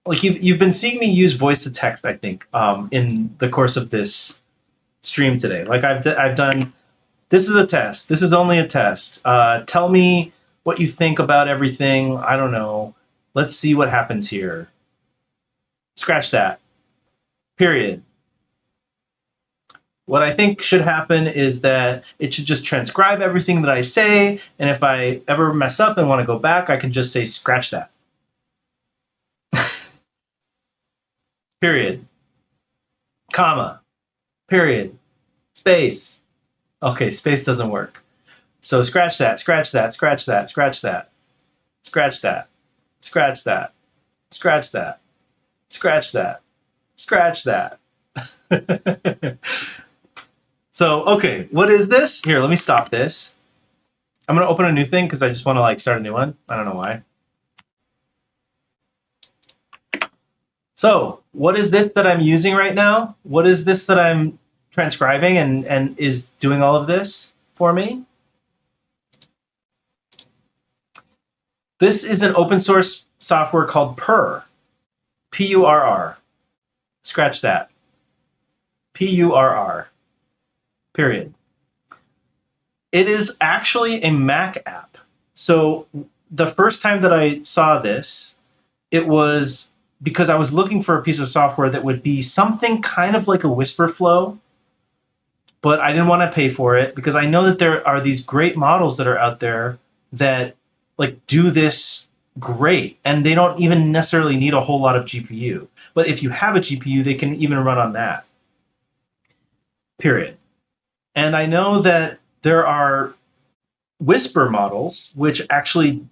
Like you've been seeing me use voice to text, I think, in the course of this stream today. Like I've done. This is a test. This is only a test. Tell me what you think about everything. I don't know. Let's see what happens here. Scratch that. Period. What I think should happen is that it should just transcribe everything that I say, and if I ever mess up and want to go back, I can just say scratch that. Period. Comma. Period. Space. Okay, space doesn't work. So scratch that, scratch that, scratch that, scratch that, scratch that, scratch that, scratch that, scratch that, scratch that. So, okay, what is this? Here, let me stop this. I'm going to open a new thing because I just want to like start a new one. I don't know why. So, what is this that I'm using right now? What is this that I'm transcribing and is doing all of this for me? This is an open source software called Purr. P-U-R-R. Scratch that. P-U-R-R. Period. It is actually a Mac app. So the first time that I saw this, it was because I was looking for a piece of software that would be something kind of like a whisper flow, but I didn't want to pay for it because I know that there are these great models that are out there that like do this great, and they don't even necessarily need a whole lot of GPU. But if you have a GPU, they can even run on that. Period. And I know that there are whisper models which actually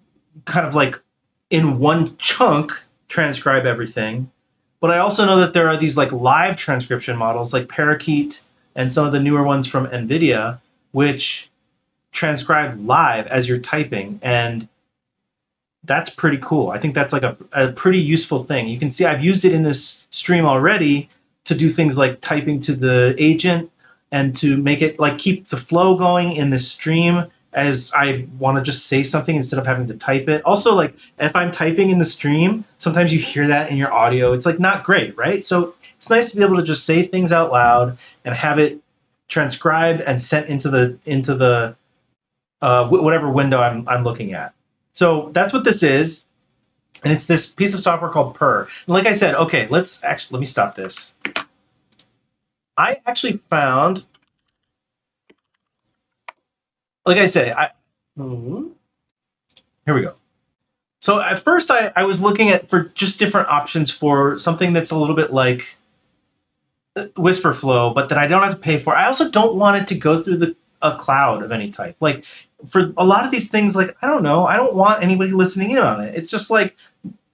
kind of like in one chunk transcribe everything. But I also know that there are these like live transcription models like Parakeet and some of the newer ones from NVIDIA, which transcribe live as you're typing. And that's pretty cool. I think that's like a pretty useful thing. You can see I've used it in this stream already to do things like typing to the agent and to make it like keep the flow going in the stream as I want to just say something instead of having to type it. Also, like if I'm typing in the stream, sometimes you hear that in your audio. It's like not great, right? So it's nice to be able to just say things out loud and have it transcribed and sent into the whatever window I'm looking at. So that's what this is. And it's this piece of software called Purr. And like I said, okay, let me stop this. I actually found, like I say, here we go. So at first I was looking at for just different options for something that's a little bit like whisper flow, but that I don't have to pay for. I also don't want it to go through a cloud of any type. Like for a lot of these things, like, I don't know, I don't want anybody listening in on it. It's just like,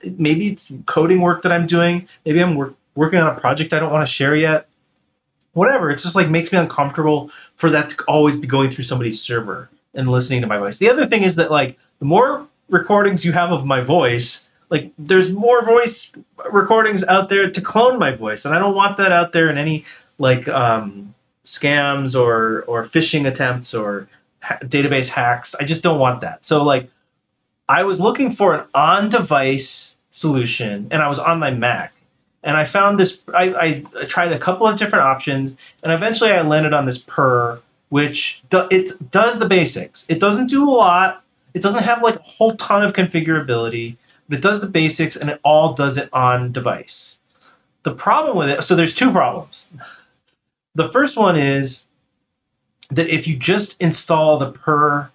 maybe it's coding work that I'm doing. Maybe I'm working on a project I don't want to share yet. Whatever, it's just like makes me uncomfortable for that to always be going through somebody's server and listening to my voice. The other thing is that like the more recordings you have of my voice, like there's more voice recordings out there to clone my voice, and I don't want that out there in any like scams or phishing attempts or database hacks. I just don't want that. So like I was looking for an on-device solution, and I was on my Mac. And I found this, I tried a couple of different options, and eventually I landed on this Purr, which it does the basics. It doesn't do a lot. It doesn't have like a whole ton of configurability, but it does the basics, and it all does it on device. The problem with it, so there's two problems. The first one is that if you just install the Purr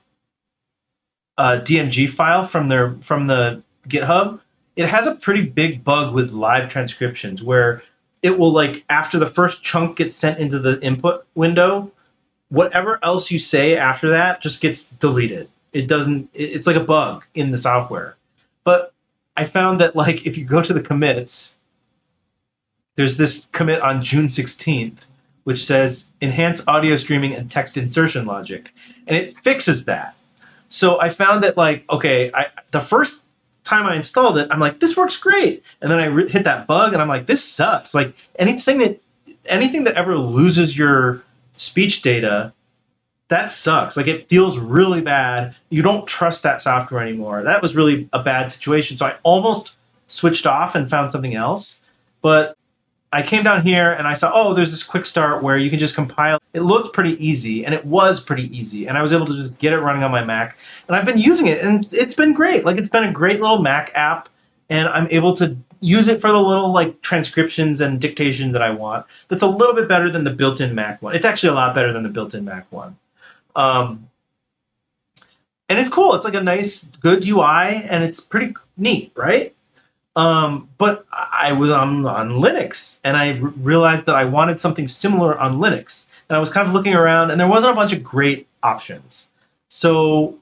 DMG file from the GitHub, it has a pretty big bug with live transcriptions where it will, like, after the first chunk gets sent into the input window, whatever else you say after that just gets deleted. It's like a bug in the software. But I found that, like, if you go to the commits, there's this commit on June 16th, which says enhance audio streaming and text insertion logic. And it fixes that. So I found that, like, okay, the first time I installed it, I'm like, this works great. And then I hit that bug, and I'm like, this sucks. Like, anything that anything that ever loses your speech data, that sucks. Like it feels really bad. You don't trust that software anymore. That was really a bad situation. So I almost switched off and found something else. But I came down here and I saw, oh, there's this quick start where you can just compile. It looked pretty easy, and it was pretty easy. And I was able to just get it running on my Mac. And I've been using it, and it's been great. Like, it's been a great little Mac app, and I'm able to use it for the little, like, transcriptions and dictation that I want. That's a little bit better than the built-in Mac one. It's actually a lot better than the built-in Mac one. Um, and it's cool. It's like a nice, good UI, and it's pretty neat, right? But I was on Linux, and I realized that I wanted something similar on Linux. And I was kind of looking around, and there wasn't a bunch of great options. So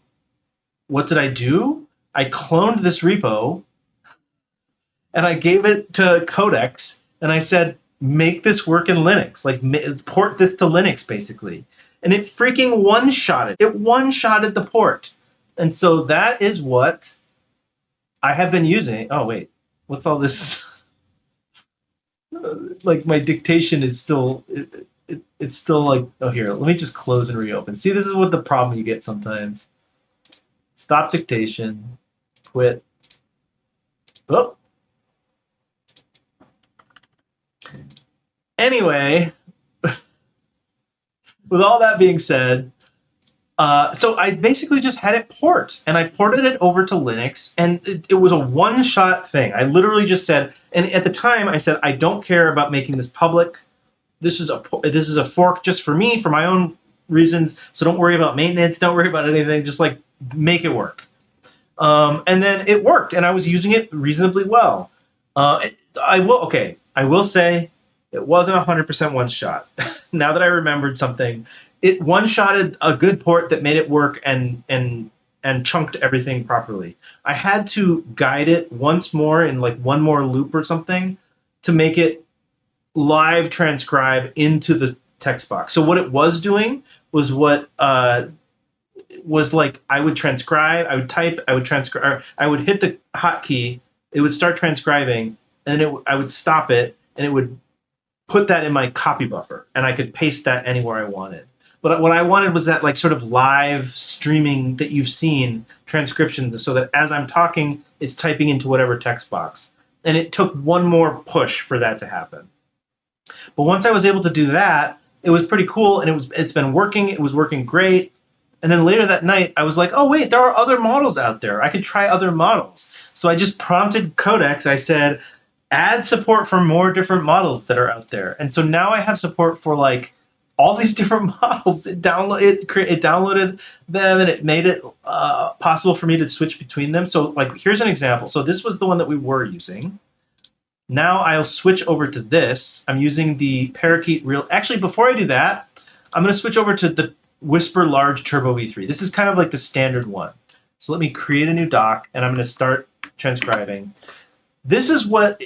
what did I do? I cloned this repo, and I gave it to Codex, and I said, make this work in Linux. Like, port this to Linux, basically. And it freaking one-shotted. It one-shotted the port. And so that is what I have been using. Oh, wait. What's all this? Like, my dictation is still, it's still like, oh, here, let me just close and reopen. See, this is what the problem you get sometimes. Stop dictation, quit. Oh. Anyway, with all that being said, so I basically just had it port, and I ported it over to Linux, and it was a one-shot thing. I literally just said, and at the time I said, I don't care about making this public. This is a fork just for me, for my own reasons. So don't worry about maintenance. Don't worry about anything. Just like make it work. And then it worked, and I was using it reasonably well. I will say it wasn't 100% one shot. Now that I remembered something, it one-shotted a good port that made it work and chunked everything properly. I had to guide it once more in like one more loop or something to make it live transcribe into the text box. So what it was doing was what was like, I would transcribe, I would type, I would transcribe, I would hit the hotkey, it would start transcribing, and then I would stop it, and it would put that in my copy buffer, and I could paste that anywhere I wanted. But what I wanted was that like sort of live streaming that you've seen transcription, so that as I'm talking, it's typing into whatever text box. And it took one more push for that to happen. But once I was able to do that, it was pretty cool, and it's been working. It was working great. And then later that night, I was like, oh, wait, there are other models out there. I could try other models. So I just prompted Codex. I said, add support for more different models that are out there. And so now I have support for like all these different models. It downloaded them, and it made it possible for me to switch between them. So like, here's an example. So this was the one that we were using. Now I'll switch over to this. I'm using the Parakeet Real. Actually, before I do that, I'm going to switch over to the Whisper Large Turbo V3. This is kind of like the standard one. So let me create a new doc, and I'm going to start transcribing. This is what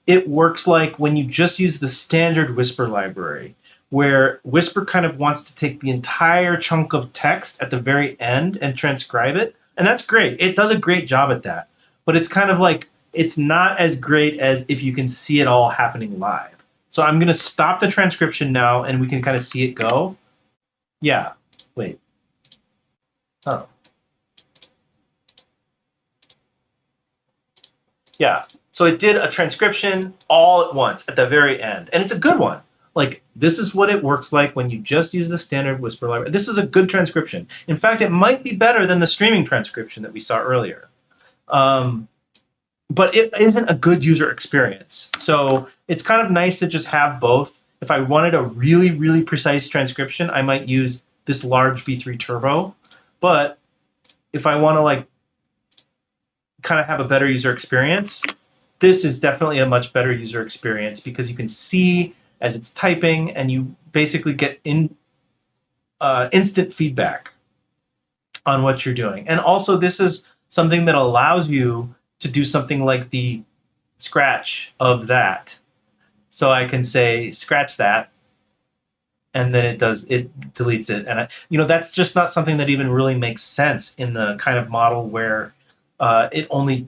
it works like when you just use the standard Whisper library, where Whisper kind of wants to take the entire chunk of text at the very end and transcribe it. And that's great. It does a great job at that. But it's kind of like, it's not as great as if you can see it all happening live. So I'm going to stop the transcription now, and we can kind of see it go. Yeah. Wait. Oh. Yeah. So it did a transcription all at once at the very end. And it's a good one. Like, this is what it works like when you just use the standard Whisper library. This is a good transcription. In fact, it might be better than the streaming transcription that we saw earlier. But it isn't a good user experience. So it's kind of nice to just have both. If I wanted a really, really precise transcription, I might use this large V3 Turbo. But if I want to like kind of have a better user experience, this is definitely a much better user experience, because you can see as it's typing, and you basically get instant feedback on what you're doing. And also, this is something that allows you to do something like the scratch of that. So I can say, scratch that, and then it deletes it. And that's just not something that even really makes sense in the kind of model where it only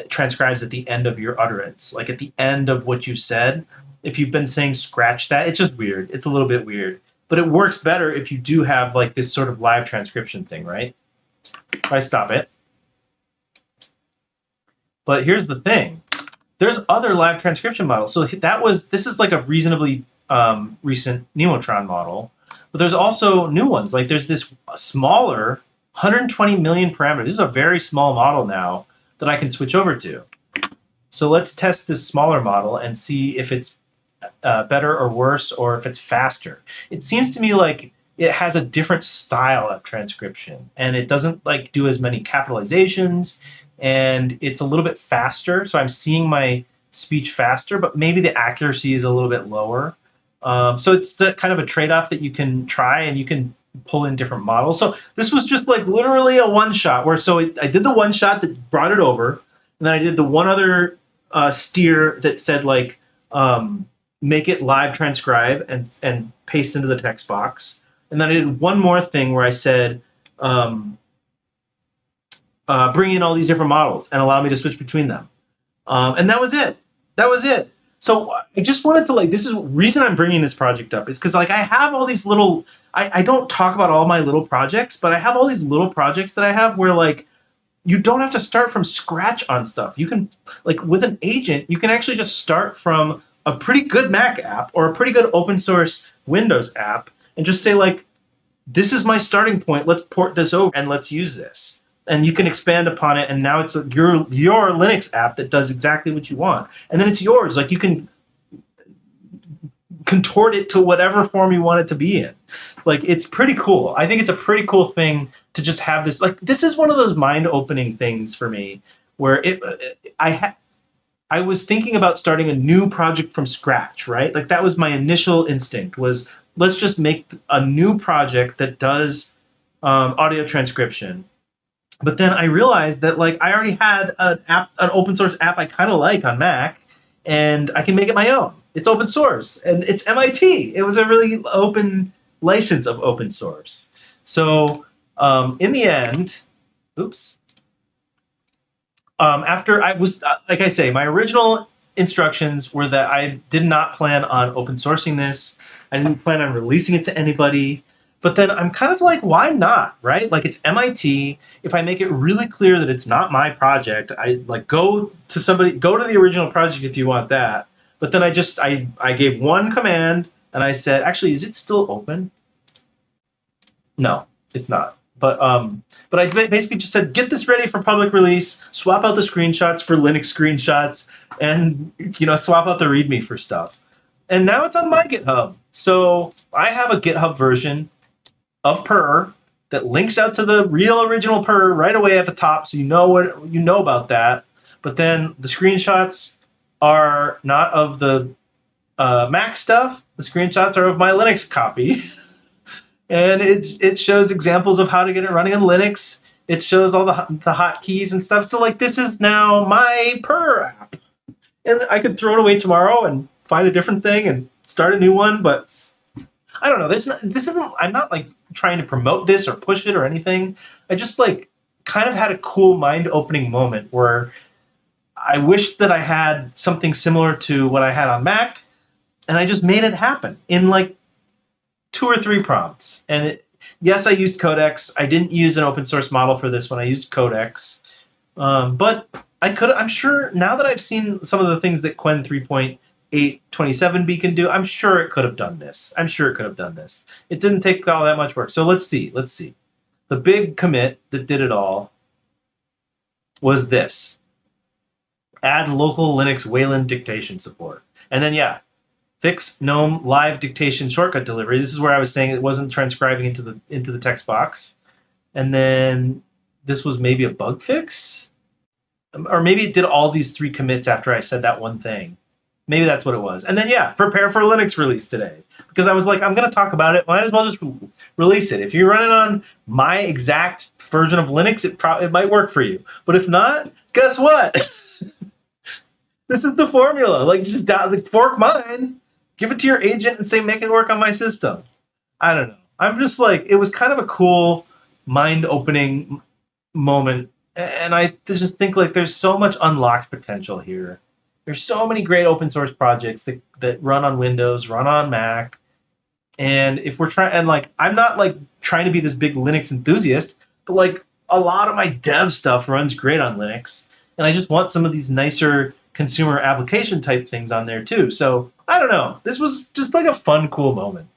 transcribes at the end of your utterance. Like at the end of what you said, if you've been saying scratch that, it's just weird. It's a little bit weird. But it works better if you do have like this sort of live transcription thing, right? If I stop it. But here's the thing. There's other live transcription models. So this is like a reasonably recent Nemotron model, but there's also new ones. Like there's this smaller 120 million parameters. This is a very small model now that I can switch over to. So let's test this smaller model and see if it's better or worse, or if it's faster. It seems to me like it has a different style of transcription, and it doesn't like do as many capitalizations, and it's a little bit faster. So I'm seeing my speech faster, but maybe the accuracy is a little bit lower. So it's kind of a trade-off that you can try, and you can pull in different models. So this was just like literally a one shot where I did the one shot that brought it over, and then I did the one other steer that said like make it live transcribe and paste into the text box. And then I did one more thing where I said bring in all these different models and allow me to switch between them. And that was it. That was it. So I just wanted to like, this is the reason I'm bringing this project up is because like I have all these little, I don't talk about all my little projects, but I have all these little projects that I have where like, you don't have to start from scratch on stuff. You can, like with an agent, you can actually just start from a pretty good Mac app or a pretty good open source Windows app and just say like, this is my starting point. Let's port this over and let's use this. And you can expand upon it. And now it's your Linux app that does exactly what you want. And then it's yours. Like you can contort it to whatever form you want it to be in. Like it's pretty cool. I think it's a pretty cool thing to just have this. Like this is one of those mind-opening things for me where I was thinking about starting a new project from scratch, right? Like that was my initial instinct was let's just make a new project that does audio transcription. But then I realized that like I already had an open source app I kind of like on Mac, and I can make it my own. It's open source and it's MIT. It was a really open license of open source. So in the end, after I was, like I say, my original instructions were that I did not plan on open sourcing this. I didn't plan on releasing it to anybody. But then I'm kind of like, why not, right? Like it's MIT. If I make it really clear that it's not my project, I like go to the original project if you want that. But then I gave one command and I said, actually, is it still open? No, it's not. But I basically just said, get this ready for public release, swap out the screenshots for Linux screenshots, and swap out the README for stuff. And now it's on my GitHub. So I have a GitHub version of Purr that links out to the real original Purr right away at the top, so you know about that. But then the screenshots are not of the Mac stuff. The screenshots are of my Linux copy. And it shows examples of how to get it running on Linux. It shows all the hotkeys and stuff. So like this is now my Purr app. And I could throw it away tomorrow and find a different thing and start a new one, but I don't know. I'm not like trying to promote this or push it or anything. I just like kind of had a cool mind-opening moment where I wished that I had something similar to what I had on Mac, and I just made it happen in like 2 or 3 prompts. And yes, I used Codex. I didn't use an open source model for this one. I used Codex. But I'm sure now that I've seen some of the things that Qwen 3.827b can do, I'm sure it could have done this. It didn't take all that much work. So let's see. The big commit that did it all was this. Add local Linux Wayland dictation support. And then, yeah, fix GNOME live dictation shortcut delivery. This is where I was saying it wasn't transcribing into the text box. And then this was maybe a bug fix? Or maybe it did all these 3 commits after I said that one thing. Maybe that's what it was. And then, yeah, prepare for a Linux release today. Because I was like, I'm going to talk about it. Might as well just release it. If you're running on my exact version of Linux, it might work for you. But if not, guess what? This is the formula. Like, just fork mine, give it to your agent, and say, make it work on my system. I don't know. I'm just like, it was kind of a cool, mind-opening moment. And I just think, like, there's so much unlocked potential here. There's so many great open source projects that run on Windows, run on Mac. And if we're trying, and like, I'm not like trying to be this big Linux enthusiast, but like a lot of my dev stuff runs great on Linux. And I just want some of these nicer consumer application type things on there too. So I don't know. This was just like a fun, cool moment.